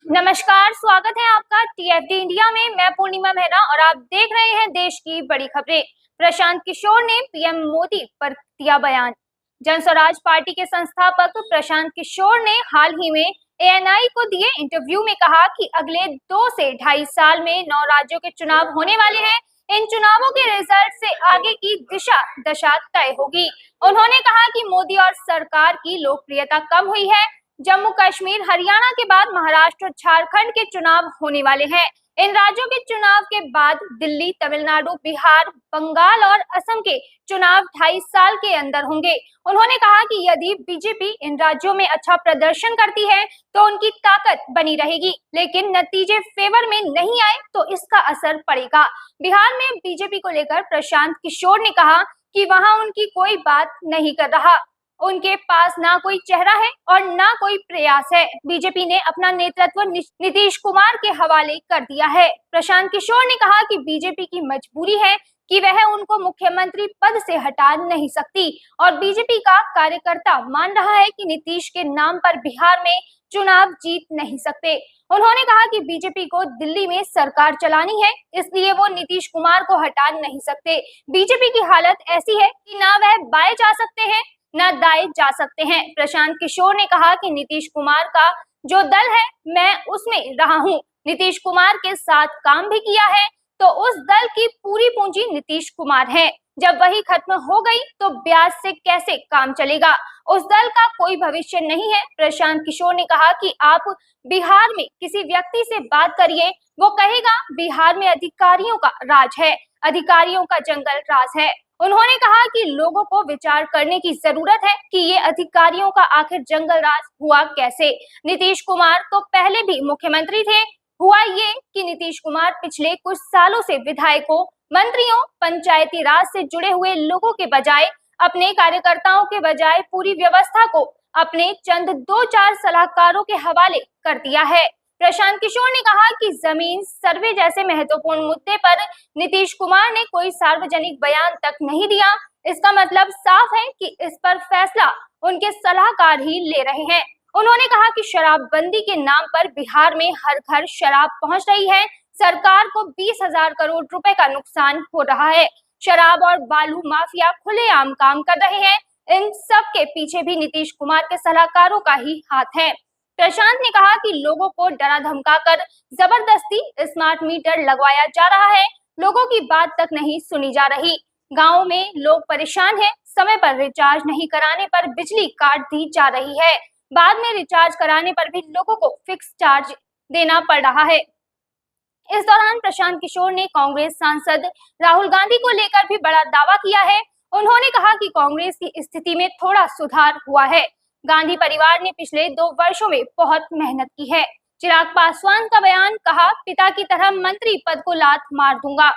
नमस्कार, स्वागत है आपका टीएफडी इंडिया में। मैं पूर्णिमा मेहरा और आप देख रहे हैं देश की बड़ी खबरें। प्रशांत किशोर ने पीएम मोदी पर दिया बयान। जन स्वराज पार्टी के संस्थापक प्रशांत किशोर ने हाल ही में एएनआई को दिए इंटरव्यू में कहा कि अगले 2 से ढाई साल में 9 राज्यों के चुनाव होने वाले हैं। इन चुनावों के रिजल्ट से आगे की दिशा दशा तय होगी। उन्होंने कहा कि मोदी और सरकार की लोकप्रियता कम हुई है। जम्मू कश्मीर, हरियाणा के बाद महाराष्ट्र और झारखंड के चुनाव होने वाले हैं। इन राज्यों के चुनाव के बाद दिल्ली, तमिलनाडु, बिहार, बंगाल और असम के चुनाव 2.5 साल के अंदर होंगे। उन्होंने कहा कि यदि बीजेपी इन राज्यों में अच्छा प्रदर्शन करती है तो उनकी ताकत बनी रहेगी, लेकिन नतीजे फेवर में नहीं आए तो इसका असर पड़ेगा। बिहार में बीजेपी को लेकर प्रशांत किशोर ने कहा कि वहां उनकी कोई बात नहीं कर रहा, उनके पास ना कोई चेहरा है और ना कोई प्रयास है। बीजेपी ने अपना नेतृत्व नीतीश कुमार के हवाले कर दिया है। प्रशांत किशोर ने कहा कि बीजेपी की मजबूरी है कि वह उनको मुख्यमंत्री पद से हटा नहीं सकती और बीजेपी का कार्यकर्ता मान रहा है कि नीतीश के नाम पर बिहार में चुनाव जीत नहीं सकते। उन्होंने कहा कि बीजेपी को दिल्ली में सरकार चलानी है, इसलिए वो नीतीश कुमार को हटा नहीं सकते। बीजेपी की हालत ऐसी है कि ना वह बाएं जा सकते हैं न दाएं जा सकते हैं। प्रशांत किशोर ने कहा कि नीतीश कुमार का जो दल है मैं उसमें रहा हूं, नीतीश कुमार के साथ काम भी किया है, तो उस दल की पूरी पूंजी नीतीश कुमार है। जब वही खत्म हो गई तो ब्याज से कैसे काम चलेगा? उस दल का कोई भविष्य नहीं है। प्रशांत किशोर ने कहा कि आप बिहार में किसी व्यक्ति से बात करिए, वो कहेगा बिहार में अधिकारियों का राज है, अधिकारियों का जंगल राज है। उन्होंने कहा कि लोगों को विचार करने की जरूरत है कि ये अधिकारियों का आखिर जंगल राज हुआ कैसे। नीतीश कुमार तो पहले भी मुख्यमंत्री थे। हुआ ये कि नीतीश कुमार पिछले कुछ सालों से विधायकों, मंत्रियों, पंचायती राज से जुड़े हुए लोगों के बजाय, अपने कार्यकर्ताओं के बजाय पूरी व्यवस्था को अपने चंद 2-4 सलाहकारों के हवाले कर दिया है। प्रशांत किशोर ने कहा कि जमीन सर्वे जैसे महत्वपूर्ण मुद्दे पर नीतीश कुमार ने कोई सार्वजनिक बयान तक नहीं दिया। इसका मतलब साफ है कि इस पर फैसला उनके सलाहकार ही ले रहे हैं। उन्होंने कहा कि शराबबंदी के नाम पर बिहार में हर घर शराब पहुंच रही है। सरकार को 20,000 करोड़ रुपए का नुकसान हो रहा है। शराब और बालू माफिया खुलेआम काम कर रहे हैं। इन सब के पीछे भी नीतीश कुमार के सलाहकारों का ही हाथ है। प्रशांत ने कहा कि लोगों को डरा धमकाकर जबरदस्ती स्मार्ट मीटर लगवाया जा रहा है, लोगों की बात तक नहीं सुनी जा रही। गांव में लोग परेशान हैं, समय पर रिचार्ज नहीं कराने पर बिजली काट दी जा रही है, बाद में रिचार्ज कराने पर भी लोगों को फिक्स चार्ज देना पड़ रहा है। इस दौरान प्रशांत किशोर ने कांग्रेस सांसद राहुल गांधी को लेकर भी बड़ा दावा किया है। उन्होंने कहा कि कांग्रेस की स्थिति में थोड़ा सुधार हुआ है। गांधी परिवार ने पिछले 2 वर्षों में बहुत मेहनत की है। चिराग पासवान का बयान, कहा पिता की तरह मंत्री पद को लात मार दूंगा।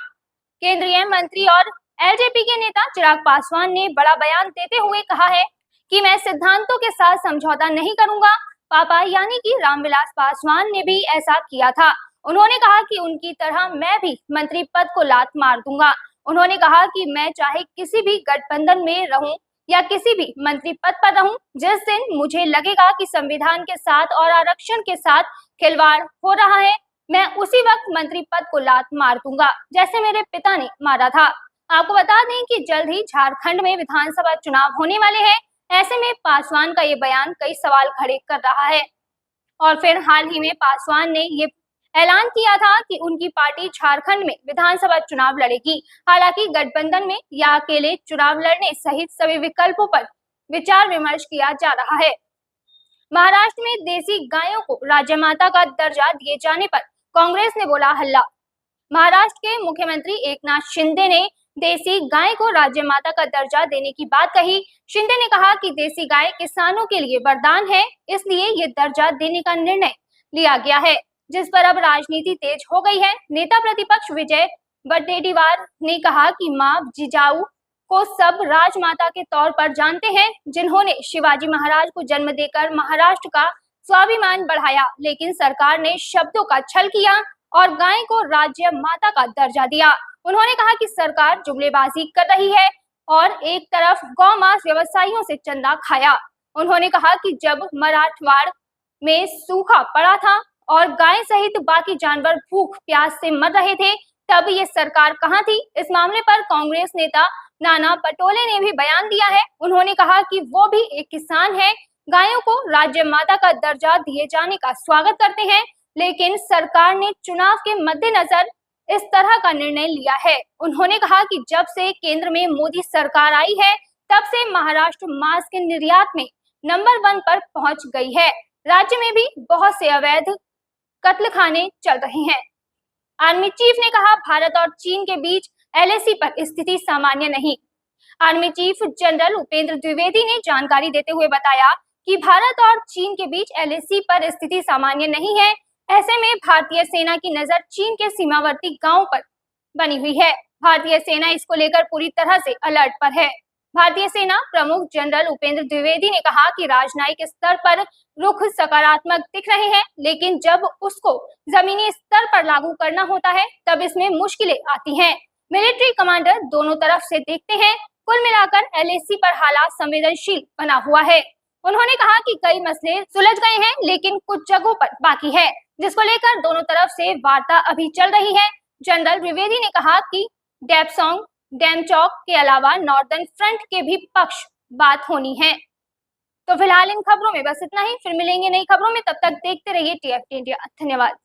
केंद्रीय मंत्री और एलजेपी के नेता चिराग पासवान ने बड़ा बयान देते हुए कहा है कि मैं सिद्धांतों के साथ समझौता नहीं करूंगा। पापा यानी कि रामविलास पासवान ने भी ऐसा किया था। उन्होंने कहा कि उनकी तरह मैं भी मंत्री पद को लात मार दूंगा। उन्होंने कहा कि मैं चाहे किसी भी गठबंधन में रहूं या किसी भी मंत्री पद पर रहूं, जिस दिन मुझे लगेगा कि संविधान के साथ और आरक्षण के साथ खिलवाड़ हो रहा है, मैं उसी वक्त मंत्री पद को लात मार दूंगा, जैसे मेरे पिता ने मारा था। आपको बता दें कि जल्द ही झारखंड में विधानसभा चुनाव होने वाले हैं। ऐसे में पासवान का ये बयान कई सवाल खड़े कर रहा है। और फिर हाल ही में पासवान ने ये ऐलान किया था कि उनकी पार्टी झारखंड में विधानसभा चुनाव लड़ेगी। हालांकि गठबंधन में या अकेले चुनाव लड़ने सहित सभी विकल्पों पर विचार विमर्श किया जा रहा है। महाराष्ट्र में देसी गायों को राज्य माता का दर्जा दिए जाने पर कांग्रेस ने बोला हल्ला। महाराष्ट्र के मुख्यमंत्री एकनाथ शिंदे ने देसी गाय को राज्य माता का दर्जा देने की बात कही। शिंदे ने कहा कि देसी गाय किसानों के लिए वरदान है, इसलिए ये दर्जा देने का निर्णय लिया गया है, जिस पर अब राजनीति तेज हो गई है। नेता प्रतिपक्ष विजय वडेट्टीवार ने कहा कि मां जिजाऊ को सब राजमाता के तौर पर जानते हैं, जिन्होंने शिवाजी महाराज को जन्म देकर महाराष्ट्र का स्वाभिमान बढ़ाया, लेकिन सरकार ने शब्दों का छल किया और गाय को राज्य माता का दर्जा दिया। उन्होंने कहा कि सरकार जुमलेबाजी कर रही है और एक तरफ गौ मांस व्यवसायियों से चंदा खाया। उन्होंने कहा कि जब मराठवाड़ में सूखा पड़ा था और गाय सहित बाकी जानवर भूख प्यास से मर रहे थे, तब ये सरकार कहां थी? इस मामले पर कांग्रेस नेता नाना पटोले ने भी बयान दिया है। उन्होंने कहा कि वो भी एक किसान है, गायों को राज्य माता का दर्जा दिए जाने का स्वागत करते हैं, लेकिन सरकार ने चुनाव के मद्देनजर इस तरह का निर्णय लिया है। उन्होंने कहा कि जब से केंद्र में मोदी सरकार आई है, तब से महाराष्ट्र मांस के निर्यात में नंबर 1 पर पहुंच गई है। राज्य में भी बहुत से अवैध कत्लखाने चल रहे हैं। आर्मी चीफ ने कहा, भारत और चीन के बीच एलएसी पर स्थिति सामान्य नहीं। Army chief general Upendra Dwivedi ने जानकारी देते हुए बताया कि भारत और चीन के बीच एलएसी पर स्थिति सामान्य नहीं है। ऐसे में भारतीय सेना की नजर चीन के सीमावर्ती गांवों पर बनी हुई है। भारतीय सेना इसको लेकर पूरी तरह से अलर्ट पर है। भारतीय सेना प्रमुख जनरल उपेंद्र द्विवेदी ने कहा कि राजनयिक स्तर पर रुख सकारात्मक दिख रहे हैं, लेकिन जब उसको जमीनी स्तर पर लागू करना होता है, तब इसमें मुश्किलें आती हैं। मिलिट्री कमांडर दोनों तरफ से देखते हैं। कुल मिलाकर एलएसी पर हालात संवेदनशील बना हुआ है। उन्होंने कहा कि कई मसले सुलझ गए हैं, लेकिन कुछ जगहों पर बाकी है, जिसको लेकर दोनों तरफ से वार्ता अभी चल रही है। जनरल द्विवेदी ने कहा कि डेपसोंग डेमचौक के अलावा नॉर्दर्न फ्रंट के भी पक्ष बात होनी है। तो फिलहाल इन खबरों में बस इतना ही। फिर मिलेंगे नई खबरों में, तब तक देखते रहिए टीएफटी इंडिया। धन्यवाद।